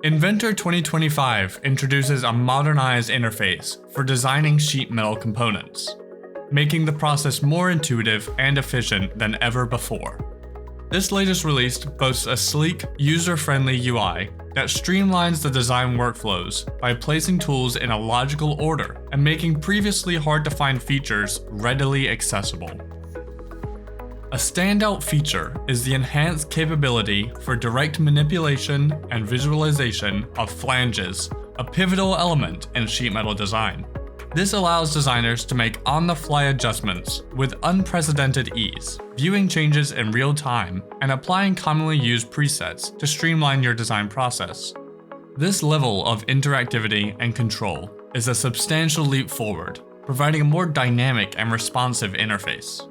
Inventor 2025 introduces a modernized interface for designing sheet metal components, making the process more intuitive and efficient than ever before. This latest release boasts a sleek, user-friendly UI that streamlines the design workflows by placing tools in a logical order and making previously hard-to-find features readily accessible. A standout feature is the enhanced capability for direct manipulation and visualization of flanges, a pivotal element in sheet metal design. This allows designers to make on-the-fly adjustments with unprecedented ease, viewing changes in real time, and applying commonly used presets to streamline your design process. This level of interactivity and control is a substantial leap forward, providing a more dynamic and responsive interface.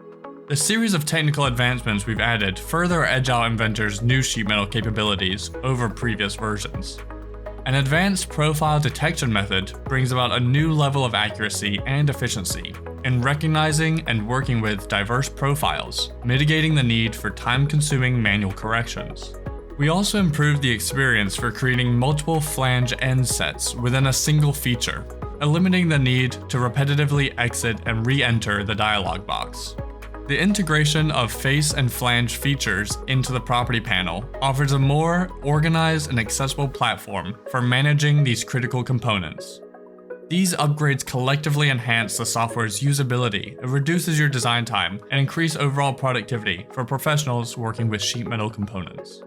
The series of technical advancements we've added further edge out Inventor's new sheet metal capabilities over previous versions. An advanced profile detection method brings about a new level of accuracy and efficiency in recognizing and working with diverse profiles, mitigating the need for time-consuming manual corrections. We also improved the experience for creating multiple flange end sets within a single feature, eliminating the need to repetitively exit and re-enter the dialog box. The integration of face and flange features into the property panel offers a more organized and accessible platform for managing these critical components. These upgrades collectively enhance the software's usability, it reduces your design time, and increase overall productivity for professionals working with sheet metal components.